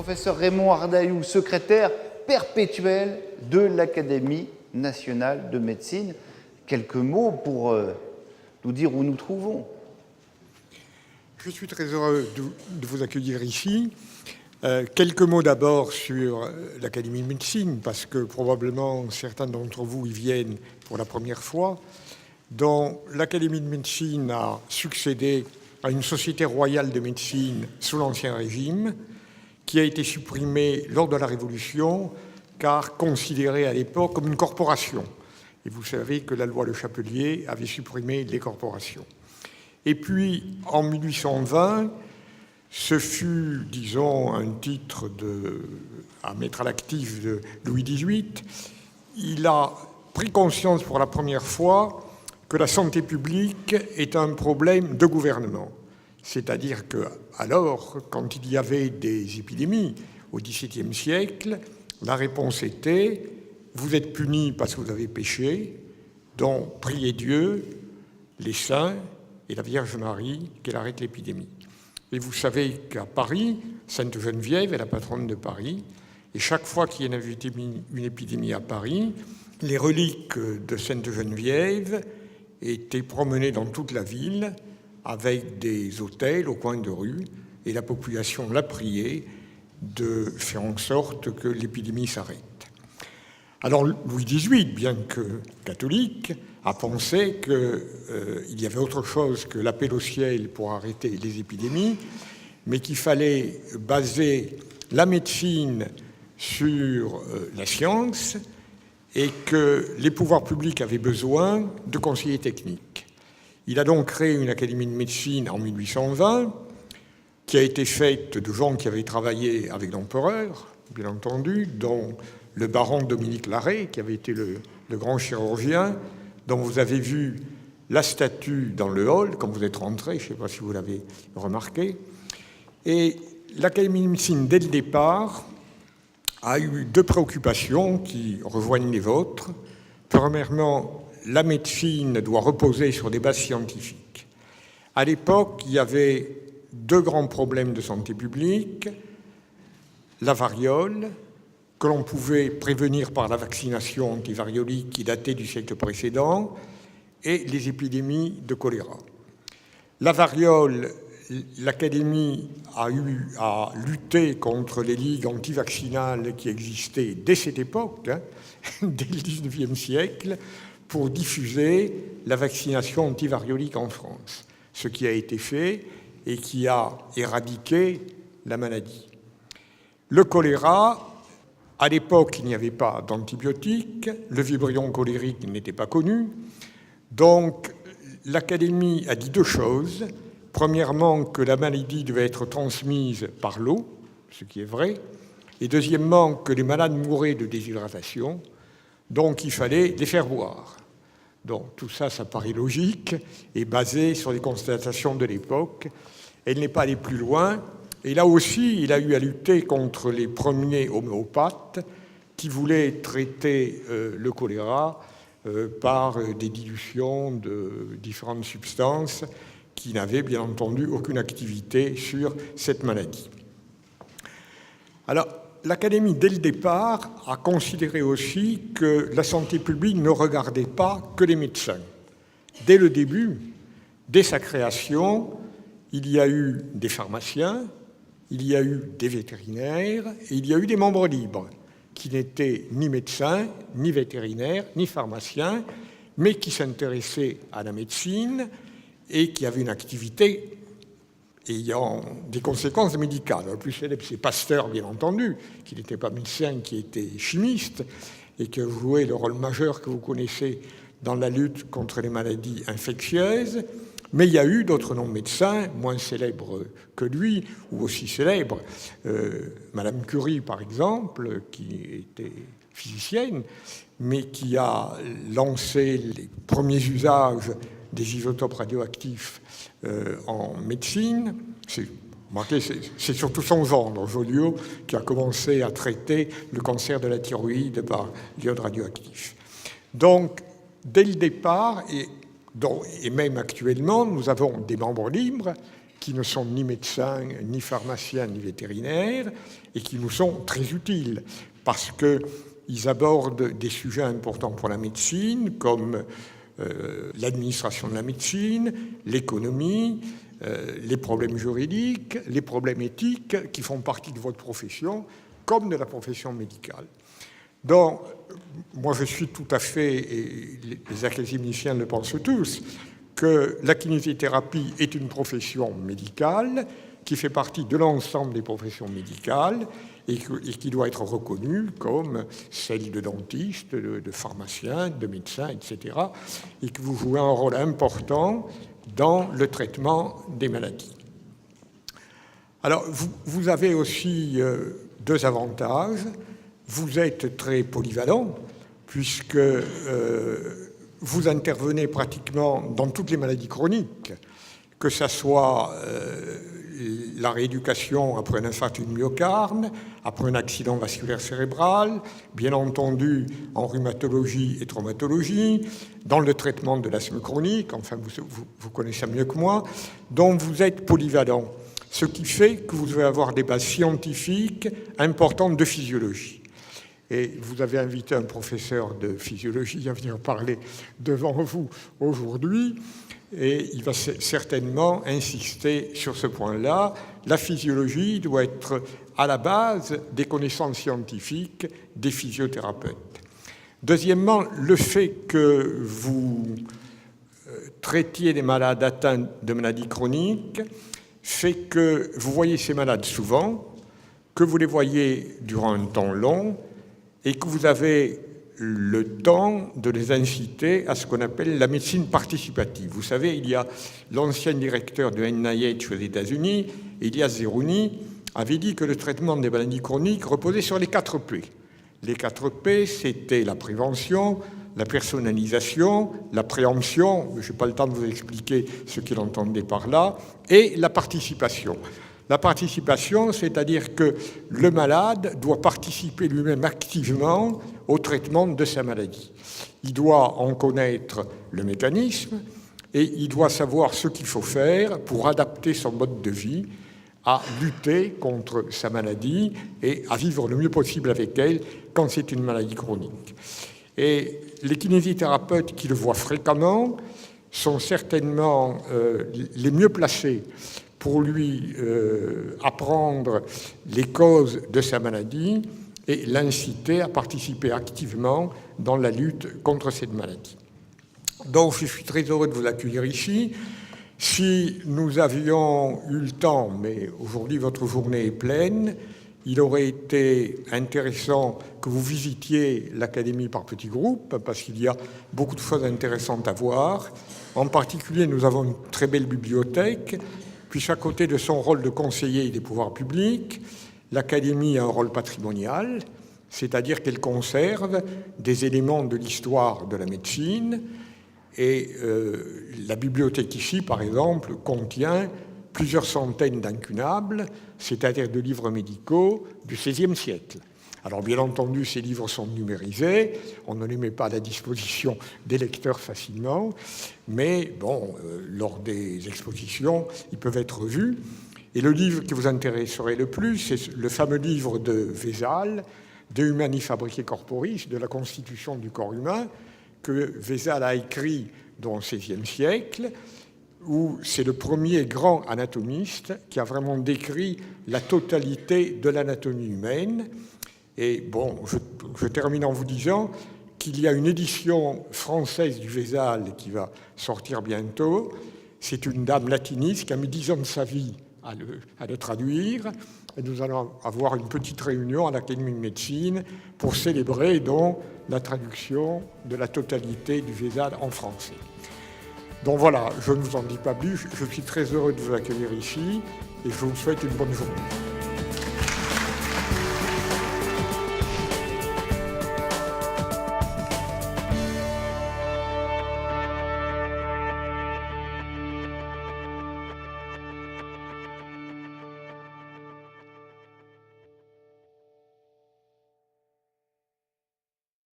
professeur Raymond Ardaillou, secrétaire perpétuel de l'Académie nationale de médecine. Quelques mots pour nous dire où nous trouvons. Je suis très heureux de vous accueillir ici. Quelques mots d'abord sur l'Académie de médecine, parce que probablement certains d'entre vous y viennent pour la première fois, dont l'Académie de médecine a succédé à une société royale de médecine sous l'Ancien Régime, qui a été supprimée lors de la Révolution, car considérée à l'époque comme une corporation. Et vous savez que la loi Le Chapelier avait supprimé les corporations. Et puis, en 1820, ce fut, disons, un titre à mettre à l'actif de Louis XVIII. Il a pris conscience pour la première fois que la santé publique est un problème de gouvernement. C'est-à-dire que, alors, quand il y avait des épidémies au XVIIe siècle, la réponse était « vous êtes punis parce que vous avez péché, donc priez Dieu, les saints et la Vierge Marie qu'elle arrête l'épidémie ». Et vous savez qu'à Paris, Sainte Geneviève est la patronne de Paris, et chaque fois qu'il y a une épidémie à Paris, les reliques de Sainte Geneviève étaient promenées dans toute la ville avec des autels au coin de rue, et la population l'a prié de faire en sorte que l'épidémie s'arrête. Alors Louis XVIII, bien que catholique, a pensé qu'il y avait autre chose que l'appel au ciel pour arrêter les épidémies, mais qu'il fallait baser la médecine sur la science et que les pouvoirs publics avaient besoin de conseillers techniques. Il a donc créé une académie de médecine en 1820, qui a été faite de gens qui avaient travaillé avec l'empereur, bien entendu, dont le baron Dominique Larrey, qui avait été le grand chirurgien, dont vous avez vu la statue dans le hall quand vous êtes rentré, je ne sais pas si vous l'avez remarqué. Et l'Académie de médecine, dès le départ, a eu deux préoccupations qui rejoignent les vôtres. Premièrement, la médecine doit reposer sur des bases scientifiques. À l'époque, il y avait deux grands problèmes de santé publique, la variole, que l'on pouvait prévenir par la vaccination antivariolique qui datait du siècle précédent, et les épidémies de choléra. La variole, l'Académie a eu à lutter contre les ligues antivaccinales qui existaient dès cette époque, dès le XIXe siècle, pour diffuser la vaccination antivariolique en France, ce qui a été fait et qui a éradiqué la maladie. Le choléra, à l'époque, il n'y avait pas d'antibiotiques, le vibrion cholérique n'était pas connu, donc l'Académie a dit deux choses. Premièrement, que la maladie devait être transmise par l'eau, ce qui est vrai, et deuxièmement, que les malades mouraient de déshydratation, donc il fallait les faire boire. Donc tout ça, ça paraît logique et basé sur les constatations de l'époque. Elle n'est pas allée plus loin. Et là aussi, il a eu à lutter contre les premiers homéopathes qui voulaient traiter le choléra par des dilutions de différentes substances qui n'avaient bien entendu aucune activité sur cette maladie. Alors, l'Académie, dès le départ, a considéré aussi que la santé publique ne regardait pas que les médecins. Dès le début, dès sa création, il y a eu des pharmaciens, il y a eu des vétérinaires et il y a eu des membres libres qui n'étaient ni médecins, ni vétérinaires, ni pharmaciens, mais qui s'intéressaient à la médecine et qui avaient une activité ayant des conséquences médicales. Le plus célèbre, c'est Pasteur, bien entendu, qui n'était pas médecin, qui était chimiste et qui a joué le rôle majeur que vous connaissez dans la lutte contre les maladies infectieuses. Mais il y a eu d'autres non-médecins, moins célèbres que lui, ou aussi célèbres. Madame Curie, par exemple, qui était physicienne, mais qui a lancé les premiers usages des isotopes radioactifs en médecine. C'est surtout son gendre, Joliot, qui a commencé à traiter le cancer de la thyroïde par l'iode radioactif. Donc, dès le départ, et même actuellement, nous avons des membres libres qui ne sont ni médecins, ni pharmaciens, ni vétérinaires, et qui nous sont très utiles, parce qu'ils abordent des sujets importants pour la médecine, comme l'administration de la médecine, l'économie, les problèmes juridiques, les problèmes éthiques, qui font partie de votre profession, comme de la profession médicale. Donc, moi je suis tout à fait, et les académiciens le pensent tous, que la kinésithérapie est une profession médicale qui fait partie de l'ensemble des professions médicales et qui doit être reconnue comme celle de dentiste, de pharmacien, de médecin, etc. et que vous jouez un rôle important dans le traitement des maladies. Alors, vous avez aussi deux avantages. Vous êtes très polyvalent, puisque vous intervenez pratiquement dans toutes les maladies chroniques, que ce soit la rééducation après un infarctus du myocarde, après un accident vasculaire cérébral, bien entendu en rhumatologie et traumatologie, dans le traitement de l'asthme chronique, enfin vous connaissez mieux que moi, donc vous êtes polyvalent, ce qui fait que vous devez avoir des bases scientifiques importantes de physiologie. Et vous avez invité un professeur de physiologie à venir parler devant vous aujourd'hui, et il va certainement insister sur ce point-là. La physiologie doit être à la base des connaissances scientifiques des physiothérapeutes. Deuxièmement, le fait que vous traitiez des malades atteints de maladies chroniques fait que vous voyez ces malades souvent, que vous les voyez durant un temps long, et que vous avez le temps de les inciter à ce qu'on appelle la médecine participative. Vous savez, il y a l'ancien directeur de NIH aux États-Unis, Elias Zerhouni, avait dit que le traitement des maladies chroniques reposait sur les 4 P. Les 4 P, c'était la prévention, la personnalisation, la préemption, je n'ai pas le temps de vous expliquer ce qu'il entendait par là, et la participation. La participation, c'est-à-dire que le malade doit participer lui-même activement au traitement de sa maladie. Il doit en connaître le mécanisme et il doit savoir ce qu'il faut faire pour adapter son mode de vie à lutter contre sa maladie et à vivre le mieux possible avec elle quand c'est une maladie chronique. Et les kinésithérapeutes qui le voient fréquemment sont certainement les mieux placés pour lui apprendre les causes de sa maladie et l'inciter à participer activement dans la lutte contre cette maladie. Donc, je suis très heureux de vous accueillir ici. Si nous avions eu le temps, mais aujourd'hui votre journée est pleine, il aurait été intéressant que vous visitiez l'Académie par petits groupes, parce qu'il y a beaucoup de choses intéressantes à voir. En particulier, nous avons une très belle bibliothèque, puis à côté de son rôle de conseiller des pouvoirs publics, l'Académie a un rôle patrimonial, c'est-à-dire qu'elle conserve des éléments de l'histoire de la médecine. Et la bibliothèque ici, par exemple, contient plusieurs centaines d'incunables, c'est-à-dire de livres médicaux du XVIe siècle. Alors, bien entendu, ces livres sont numérisés, on ne les met pas à la disposition des lecteurs facilement, mais bon, lors des expositions, ils peuvent être vus. Et le livre qui vous intéresserait le plus, c'est le fameux livre de Vézal, De Humani Fabrice Corporis, de la constitution du corps humain, que Vézal a écrit dans le XVIe siècle, où c'est le premier grand anatomiste qui a vraiment décrit la totalité de l'anatomie humaine. Et bon, je termine en vous disant qu'il y a une édition française du Vézal qui va sortir bientôt. C'est une dame latiniste qui a mis 10 ans de sa vie à le traduire. Et nous allons avoir une petite réunion à l'Académie de médecine pour célébrer donc la traduction de la totalité du Vézal en français. Donc voilà, je ne vous en dis pas plus. Je suis très heureux de vous accueillir ici et je vous souhaite une bonne journée.